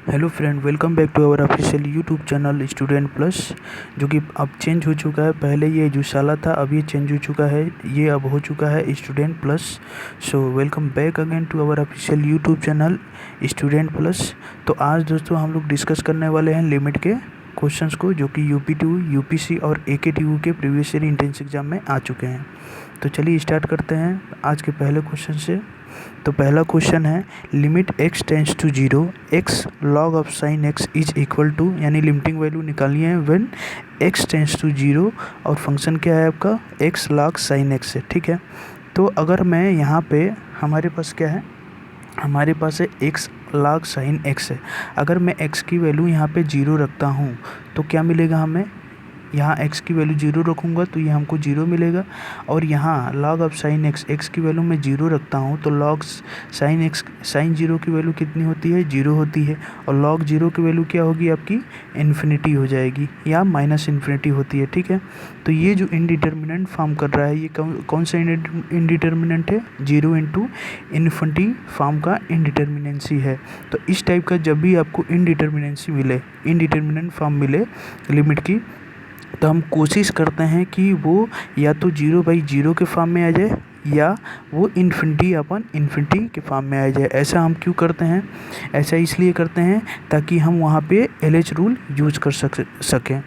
Hello friend, welcome back to our official YouTube channel student plus, जो कि अब change हो चुका है। पहले ये जुसाला था, अब ये चेंज हो चुका है, ये अब हो चुका है student plus. So welcome back again to our official YouTube channel student plus. तो आज दोस्तों हम लोग डिस्कस करने वाले हैं लिमिट के क्वेश्चंस को, जो कि यूपी2, यूपीसी और एकेटीयू के प्रीवियस ईयर एंट्रेंस एग्जाम में आ चुके हैं। तो चलिए स्टार्ट करते हैं आज के पहले क्वेश्चन से। तो पहला क्वेश्चन है, limit x tends to 0 x log of sine x is equal to, यानी लिमिटिंग वैल्यू निकालनी है व्हेन x टेंस टू 0 और फंक्शन क्या है आपका x log साइन x है। ठीक है, तो अगर मैं यहाँ पे, हमारे पास क्या है, हमारे पास है x log साइन x है। अगर मैं x की वैल्यू यहाँ पे 0 रखता हूँ तो क्या मिलेगा हमें, यहाँ x की वैल्यू 0 रखूँगा तो ये हमको 0 मिलेगा। और यहाँ log ऑफ साइन x की वैल्यू मैं 0 रखता हूँ तो log साइन x, साइन 0 की वैल्यू कितनी होती है, 0 होती है। और log 0 की वैल्यू क्या होगी आपकी, इन्फिनिटी हो जाएगी या माइनस इन्फिनिटी होती है। ठीक है, तो ये जो इनडिटर्मिनेंट फॉर्म कर रहा है, ये कौन सा इनडिटर्मिनेंट है, 0 इंटू इन्फिनिटी फॉर्म का इनडिटर्मिनेंसी है। तो इस टाइप का जब भी आपको इनडिटर्मिनेंसी मिले, इनडिटर्मिनेंट फॉर्म मिले लिमिट की, तो हम कोशिश करते हैं कि वो या तो 0/0 के फॉर्म में आ जाए या वो इन्फिनिटी अपन इन्फिनिटी के फॉर्म में आ जाए। ऐसा हम क्यों करते हैं, ऐसा इसलिए करते हैं ताकि हम वहाँ पे LH रूल यूज कर सकें।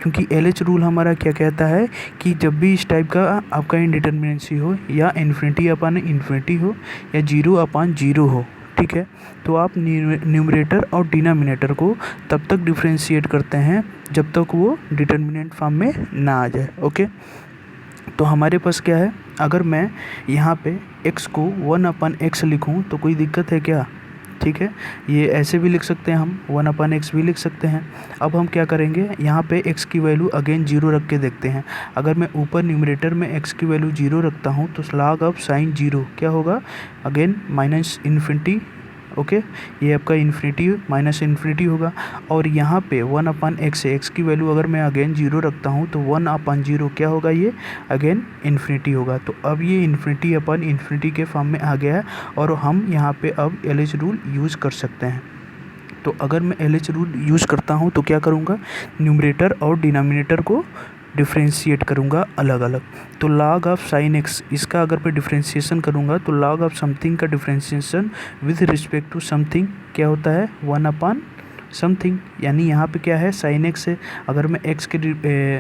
क्योंकि LH रूल हमारा क्या कहता है कि जब भी इस टाइप का आपका इनडिटर्मिनेंसी हो, या इन्फिनिटी अपन इन्फिनिटी हो, या 0/0 हो, ठीक है, तो आप न्यूमरेटर और डिनोमिनेटर को तब तक डिफ्रेंशिएट करते हैं जब तक वो डिटर्मिनेंट फॉर्म में ना आ जाए। ओके, तो हमारे पास क्या है, अगर मैं यहाँ पे x को 1/x लिखूँ तो कोई दिक्कत है क्या, ठीक है, ये ऐसे भी लिख सकते हैं, हम 1/x भी लिख सकते हैं। अब हम क्या करेंगे, यहाँ पे x की वैल्यू अगेन 0 रख के देखते हैं। अगर मैं ऊपर न्यूमरेटर में x की वैल्यू 0 रखता हूँ तो log ऑफ साइन 0 क्या होगा, अगेन माइनस इन्फिनिटी। ओके, ये आपका इन्फिनिटी माइनस इन्फिनिटी होगा। और यहाँ पे 1/x है, x की वैल्यू अगर मैं अगेन 0 रखता हूँ तो 1/0 क्या होगा, ये अगेन इन्फिनिटी होगा। तो अब ये इन्फिनिटी अपन इन्फिनिटी के फॉर्म में आ गया है और हम यहाँ पे अब LH रूल यूज़ कर सकते हैं। तो अगर मैं LH रूल यूज़ करता हूँ तो क्या करूँगा, न्यूमरेटर और डिनोमिनेटर को डिफ्रेंशिएट करूँगा अलग अलग। तो log ऑफ साइन x, इसका अगर मैं डिफ्रेंशिएशन करूँगा तो log ऑफ समथिंग का differentiation with respect to something क्या होता है, 1/समथिंग। यानी यहाँ पे क्या है, साइन x है, अगर मैं x के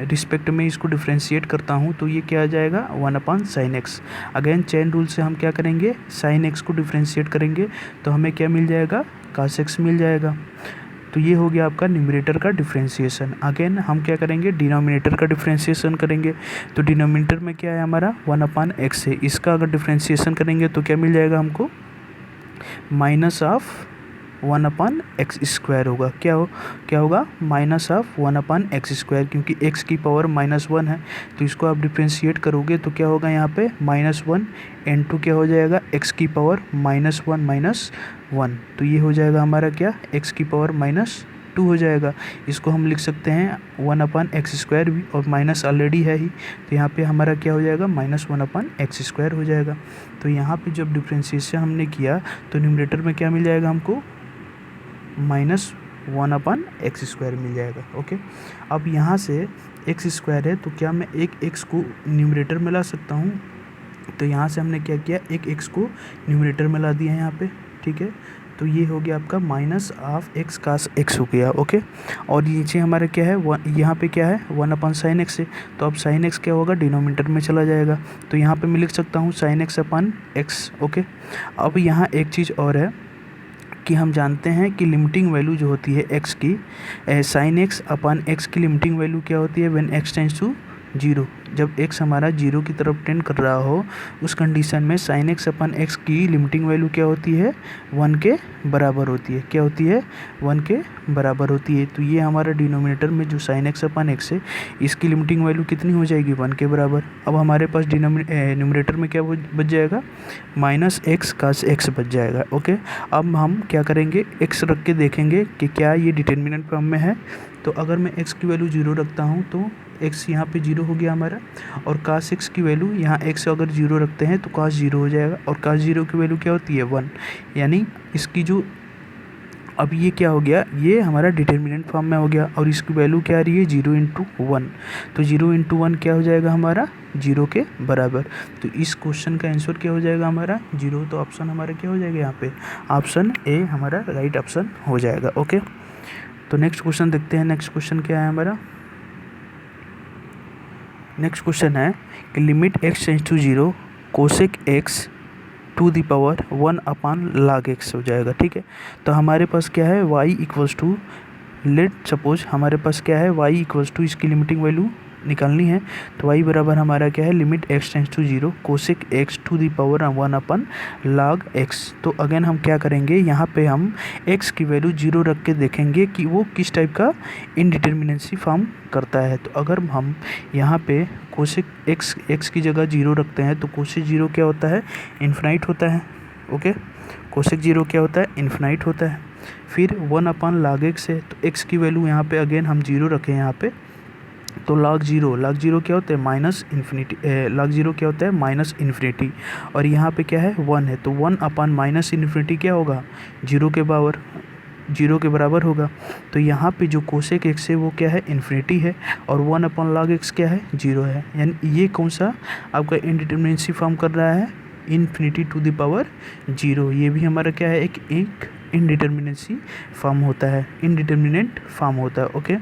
रिस्पेक्ट में इसको डिफ्रेंशिएट करता हूँ तो ये क्या आ जाएगा, 1/साइन x। अगेन चेन रूल से हम क्या करेंगे, साइन x को डिफ्रेंशिएट करेंगे तो हमें क्या मिल जाएगा, cos x मिल जाएगा। तो ये हो गया आपका न्यूमरेटर का डिफ्रेंशिएशन। अगेन हम क्या करेंगे, डिनोमिनेटर का डिफ्रेंशिएशन करेंगे। तो डिनोमिनेटर में क्या है हमारा, 1/x है, इसका अगर डिफ्रेंशिएशन करेंगे तो क्या मिल जाएगा हमको, माइनस ऑफ 1/x² होगा। क्या होगा, माइनस ऑफ 1/x², क्योंकि x की पावर -1 है। तो इसको आप डिफ्रेंशिएट करोगे तो क्या होगा, यहाँ पे -1 इंटू क्या हो जाएगा, x की पावर -1 तो ये हो जाएगा हमारा क्या, x की पावर -2 हो जाएगा। इसको हम लिख सकते हैं 1/x² भी, और माइनस ऑलरेडी है ही, तो यहाँ पे हमारा क्या हो जाएगा, -1/x² हो जाएगा। तो यहाँ पे जब डिफ्रेंशिएशन हमने किया तो न्यूमरेटर में क्या मिल जाएगा हमको, -1/x² मिल जाएगा। ओके, अब यहाँ से x² है तो क्या मैं एक x को न्यूमरेटर में ला सकता हूँ, तो यहाँ से हमने क्या किया, एक x को न्यूमरेटर में ला दिया है यहाँ पे। ठीक है, तो ये हो गया आपका minus of x cos x हो गया। ओके, और नीचे हमारा क्या है, यहाँ पे क्या है, 1/साइन x है, तो अब साइन x क्या होगा, डिनोमिनेटर में चला जाएगा। तो यहाँ पे मैं लिख सकता हूँ साइन x/x। ओके, अब यहाँ एक चीज़ और है कि हम जानते हैं कि लिमिटिंग वैल्यू जो होती है x की, साइन x/x की लिमिटिंग वैल्यू क्या होती है, व्हेन x टेंड्स टू 0, जब x हमारा 0 की तरफ टेंड कर रहा हो, उस कंडीशन में साइन x/x की लिमिटिंग वैल्यू क्या होती है, 1 के बराबर होती है। क्या होती है, 1 के बराबर होती है। तो ये हमारा डिनोमिनेटर में जो साइन x/x है, इसकी लिमिटिंग वैल्यू कितनी हो जाएगी, 1 के बराबर। अब हमारे पास न्यूमरेटर में क्या बच जाएगा, -x cos x बच जाएगा। ओके, अब हम क्या करेंगे, x रख के देखेंगे कि क्या ये डिटर्मिनेंट फॉर्म में है। तो अगर मैं x की वैल्यू 0 रखता हूँ तो x यहाँ पे 0 हो गया हमारा, और cos x की वैल्यू यहाँ x अगर 0 रखते हैं तो cos 0 हो जाएगा, और cos 0 की वैल्यू क्या होती है, 1। यानी इसकी जो अब ये क्या हो गया, ये हमारा डिटर्मिनेंट फॉर्म में हो गया और इसकी वैल्यू क्या आ रही है 0 × 1। तो 0 × 1 क्या हो जाएगा हमारा 0 के बराबर। तो इस क्वेश्चन का आंसर क्या हो जाएगा हमारा 0। तो ऑप्शन हमारा क्या हो जाएगा यहाँ पे, ऑप्शन ए हमारा राइट ऑप्शन हो जाएगा। ओके, तो नेक्स्ट क्वेश्चन देखते हैं। नेक्स्ट क्वेश्चन क्या है हमारा, नेक्स्ट क्वेश्चन है कि limit x tends to 0 cosec x to the power 1/log x हो जाएगा। ठीक है, तो हमारे पास क्या है y equals to, let suppose हमारे पास क्या है y इक्वल्स टू, इसकी लिमिटिंग वैल्यू निकालनी है। तो y बराबर हमारा क्या है, limit x tends to 0 cosec x to the power 1/log x। तो अगेन हम क्या करेंगे, यहाँ पे हम x की वैल्यू 0 रख के देखेंगे कि वो किस टाइप का इनडिटर्मिनेंसी फॉर्म करता है। तो अगर हम यहाँ पे कोसेक x की जगह 0 रखते हैं तो कोसेक 0 क्या होता है, इन्फिनाइट होता है। ओके, कोसेक 0 क्या होता है, इन्फिनाइट होता है। फिर 1/log x है, तो x की वैल्यू यहाँ पे अगेन हम 0 रखें यहाँ पे, तो log 0 क्या होता है, माइनस इन्फिनिटी। log 0 क्या होता है, माइनस इन्फिनिटी। और यहाँ पे क्या है 1 है, तो 1/-इन्फिनिटी क्या होगा, 0 के बराबर होगा। तो यहाँ पे जो कोसेक x है वो क्या है, इन्फिनिटी है, और 1/log x क्या है, 0 है। यानी ये कौन सा आपका इनडिटर्मिनेंसी फॉर्म कर रहा है, इन्फिनिटी टू द पावर 0। ये भी हमारा क्या है, एक इनडिटर्मिनेंसी फॉर्म होता है, इनडिटर्मिनेंट फॉर्म होता है। ओके,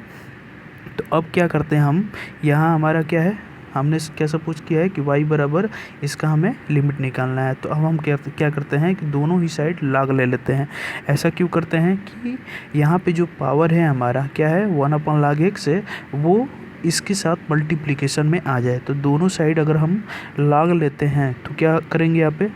तो अब क्या करते हैं हम, यहाँ हमारा क्या है, हमने क्या सपोज किया है कि y बराबर इसका हमें लिमिट निकालना है। तो अब हम क्या करते हैं कि दोनों ही साइड log ले लेते हैं। ऐसा क्यों करते हैं कि यहाँ पे जो पावर है हमारा क्या है 1/log x है, वो इसके साथ मल्टीप्लिकेशन में आ जाए। तो दोनों साइड अगर हम log लेते हैं तो क्या करेंगे यहाँ पे,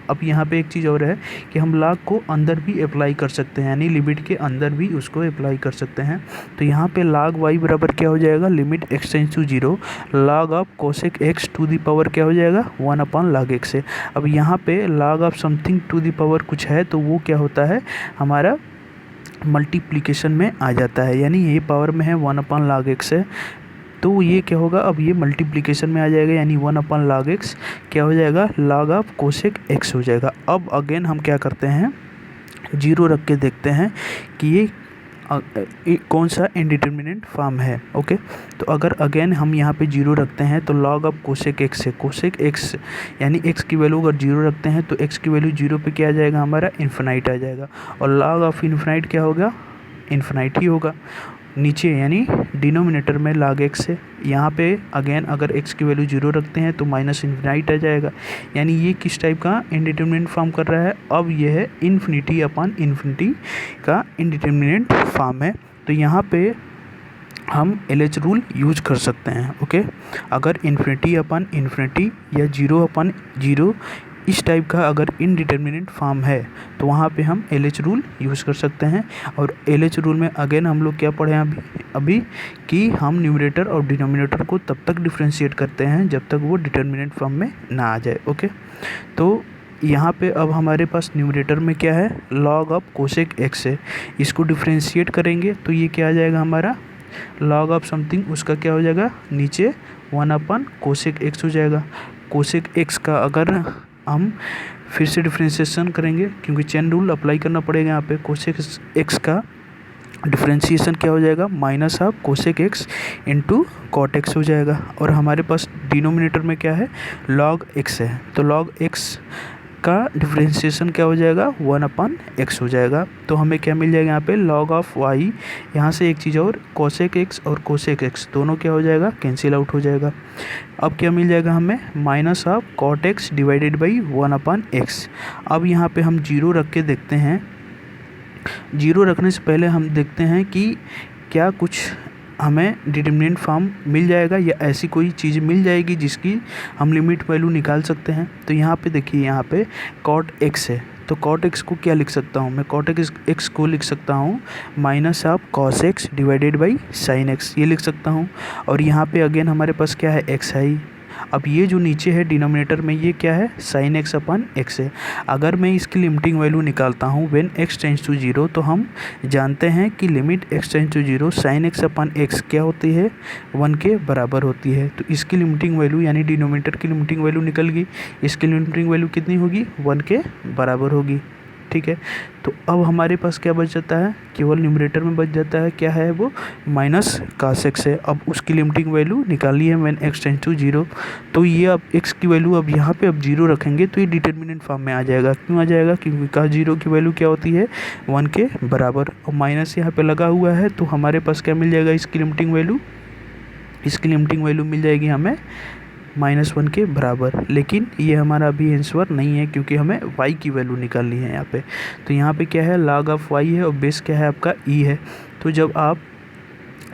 अब यहाँ पे एक चीज़ और है कि हम log को अंदर भी अप्लाई कर सकते हैं, यानी लिमिट के अंदर भी उसको अप्लाई कर सकते हैं। तो यहाँ पे log y बराबर क्या हो जाएगा, limit x tends to 0 log of cosec x to the power क्या हो जाएगा 1/log x है। अब यहाँ पे log of something to the power कुछ है, तो वो क्या होता है हमारा मल्टीप्लिकेशन में आ जाता है, यानी ये पावर में है 1/log x है, तो ये क्या होगा, अब ये मल्टीप्लिकेशन में आ जाएगा, यानी 1/log x क्या हो जाएगा, log ऑफ कोसेक x हो जाएगा। अब अगेन हम क्या करते हैं, 0 रख के देखते हैं कि ये कौन सा इनडिटर्मिनेंट फॉर्म है। ओके, तो अगर अगेन हम यहाँ पे 0 रखते हैं तो log ऑफ कोसेक x है, कोसेक x यानी x की वैल्यू अगर 0 रखते हैं तो x की वैल्यू 0 पे क्या आ जाएगा हमारा, इन्फिनाइट आ जाएगा, और log ऑफ इन्फिनाइट क्या होगा, इन्फिनाइट ही होगा। नीचे यानी डिनोमिनेटर में log x है, यहाँ पे अगेन अगर x की वैल्यू 0 रखते हैं तो माइनस इन्फिनाइट आ जाएगा, यानी ये किस टाइप का इनडिटर्मिनेंट फॉर्म कर रहा है, अब ये है इन्फिनिटी का इनडिटर्मिनेंट फॉर्म है। तो यहाँ पे हम LH रूल यूज कर सकते हैं। ओके, अगर इन्फिनिटी या 0/0 इस टाइप का अगर इनडिटर्मिनेंट फॉर्म है तो वहाँ पे हम LH रूल यूज़ कर सकते हैं। और LH रूल में अगेन हम लोग क्या पढ़े हैं अभी कि हम न्यूमरेटर और डिनोमिनेटर को तब तक डिफ्रेंशिएट करते हैं जब तक वो डिटर्मिनेंट फॉर्म में ना आ जाए। ओके, तो यहाँ पे अब हमारे पास न्यूमरेटर में क्या है, log ऑफ कोसेक x है, इसको डिफ्रेंशिएट करेंगे तो ये क्या आ जाएगा हमारा, log ऑफ समथिंग उसका क्या हो जाएगा, नीचे 1/कोसेक x हो जाएगा। कोसेक x का अगर हम फिर से डिफ्रेंशिएशन करेंगे, क्योंकि चेन रूल अप्लाई करना पड़ेगा यहाँ पे, कोसेक x का डिफ्रेंशिएशन क्या हो जाएगा, minus of cosec x into cot x हो जाएगा। और हमारे पास डिनोमिनेटर में क्या है, log x है, तो log x का डिफ्रेंशिएशन क्या हो जाएगा, 1/x हो जाएगा। तो हमें क्या मिल जाएगा यहाँ पे, log ऑफ y, यहाँ से एक चीज़ और, कोसेक x और कोसेक x दोनों क्या हो जाएगा, कैंसिल आउट हो जाएगा। अब क्या मिल जाएगा हमें, minus of cot x divided by 1/x। अब यहाँ पे हम 0 रख के देखते हैं, 0 रखने से पहले हम देखते हैं कि क्या कुछ हमें डिटर्मिनेंट फॉर्म मिल जाएगा या ऐसी कोई चीज़ मिल जाएगी जिसकी हम लिमिट वैल्यू निकाल सकते हैं। तो यहाँ पे देखिए, यहाँ पे कॉट x है, तो कॉट x को क्या लिख सकता हूँ मैं, कॉट x को लिख सकता हूँ minus of cos x divided by sine x, ये लिख सकता हूँ। और यहाँ पे अगेन हमारे पास क्या है, x है। अब ये जो नीचे है डिनोमिनेटर में, ये क्या है, साइन x/x है। अगर मैं इसकी लिमिटिंग वैल्यू निकालता हूँ व्हेन x टेंड्स टू 0, तो हम जानते हैं कि limit x tends to 0 sine x/x क्या होती है, 1 के बराबर होती है। तो इसकी लिमिटिंग वैल्यू यानी डिनोमिनेटर की लिमिटिंग वैल्यू निकल गई, इसकी लिमिटिंग वैल्यू कितनी होगी, 1 के बराबर होगी। ठीक है। तो अब हमारे पास क्या बच जाता है, केवल न्यूमरेटर में बच जाता है, क्या है वो, माइनस cos x है। अब उसकी लिमिटिंग वैल्यू निकाली है मैंने x टेंस टू 0। तो ये अब x की वैल्यू अब यहाँ पे अब 0 रखेंगे तो ये डिटर्मिनेंट फॉर्म में आ जाएगा। क्यों आ जाएगा, क्योंकि cos 0 की वैल्यू क्या होती है, 1 के बराबर, और माइनस यहाँ पे लगा हुआ है तो हमारे पास क्या मिल जाएगा, इसकी लिमिटिंग वैल्यू मिल जाएगी हमें -1 के बराबर। लेकिन ये हमारा अभी आंसर नहीं है क्योंकि हमें y की वैल्यू निकालनी है यहाँ पे। तो यहाँ पे क्या है, log ऑफ y है और बेस क्या है आपका e है। तो जब आप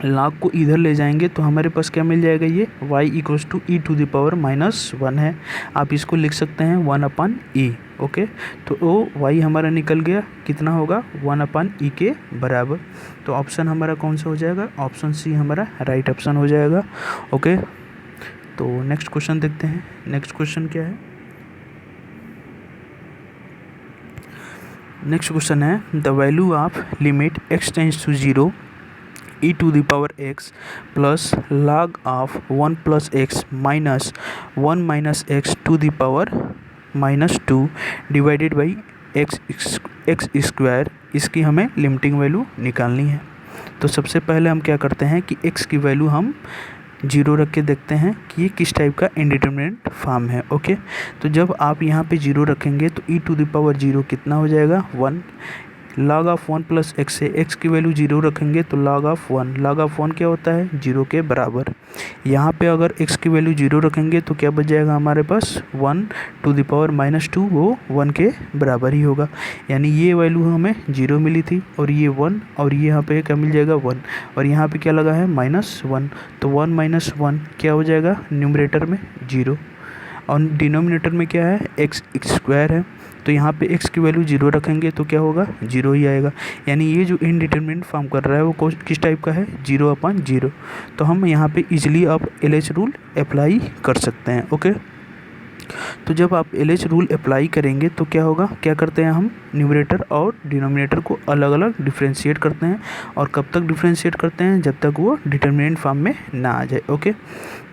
log को इधर ले जाएंगे तो हमारे पास क्या मिल जाएगा, ये y equals to e to the power -1 है। आप इसको लिख सकते हैं 1/e। ओके, तो वो y हमारा निकल गया, कितना होगा, 1/e के बराबर। तो ऑप्शन हमारा कौन सा हो जाएगा, ऑप्शन सी हमारा राइट ऑप्शन हो जाएगा। ओके, तो नेक्स्ट क्वेश्चन देखते हैं। नेक्स्ट क्वेश्चन क्या है, नेक्स्ट क्वेश्चन है the value of limit x tends to 0 e to the power x plus log of 1 plus x minus 1 minus x to the power -2 divided by x square, इसकी हमें limiting value निकालनी है। तो सबसे पहले हम क्या करते हैं कि x की वैल्यू हम 0 रख के देखते हैं कि ये किस टाइप का इंडिटरमिनेट फॉर्म है। ओके, तो जब आप यहाँ पे 0 रखेंगे तो e टू द पावर 0 कितना हो जाएगा, 1। log ऑफ 1 प्लस एक्स से x की वैल्यू 0 रखेंगे तो log ऑफ 1 क्या होता है, 0 के बराबर। यहाँ पे अगर x की वैल्यू 0 रखेंगे तो क्या बच जाएगा हमारे पास, 1 टू द पावर -2, वो 1 के बराबर ही होगा। यानी ये वैल्यू हमें 0 मिली थी और ये 1, और ये यहाँ पे क्या मिल जाएगा, 1, और यहाँ पे क्या लगा है, -1। तो 1 - 1 क्या हो जाएगा, न्यूमरेटर में 0 और डिनोमिनेटर में क्या है, एक्स स्क्वायर है। तो यहाँ पे x की वैल्यू 0 रखेंगे तो क्या होगा, 0 ही आएगा। यानी ये जो इनडिटरमिनेट फॉर्म कर रहा है वो किस टाइप का है, 0/0। तो हम यहाँ पे इजीली आप LH रूल अप्लाई कर सकते हैं। ओके, तो जब आप LH रूल अप्लाई करेंगे तो क्या होगा, क्या करते हैं हम, न्यूमरेटर और डिनोमिनेटर को अलग अलग डिफ्रेंशिएट करते हैं। और कब तक डिफ्रेंशिएट करते हैं, जब तक वो डिटर्मिनेंट फॉर्म में ना आ जाए। ओके,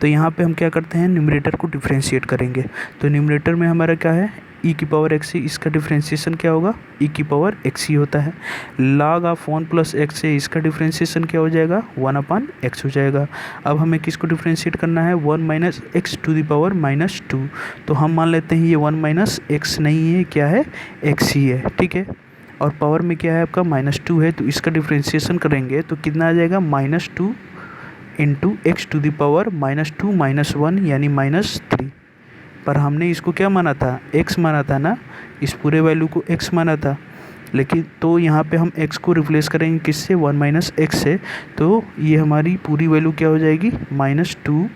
तो यहाँ पे हम क्या करते हैं, न्यूमरेटर को डिफ्रेंशिएट करेंगे। तो न्यूमरेटर में हमारा क्या है, e की पावर x, इसका डिफ्रेंशिएशन क्या होगा, e की पावर x ही होता है। log ऑफ 1 प्लस एक्स से इसका डिफ्रेंशिएशन क्या हो जाएगा, 1/x हो जाएगा। अब हमें किसको डिफ्रेंशिएट करना है, 1 minus x to the power -2। तो हम मान लेते हैं ये 1 - x नहीं है, क्या है, x ही है, ठीक है। और पावर में क्या है आपका, -2 है, तो इसका डिफ्रेंशिएशन करेंगे तो कितना आ जाएगा, -2 into x to the power -2 - 1 यानी -3। पर हमने इसको क्या माना था, x माना था ना, इस पूरे वैल्यू को x माना था। लेकिन तो यहाँ पे हम x को रिप्लेस करेंगे किससे, 1 - x से। तो ये हमारी पूरी वैल्यू क्या हो जाएगी, -2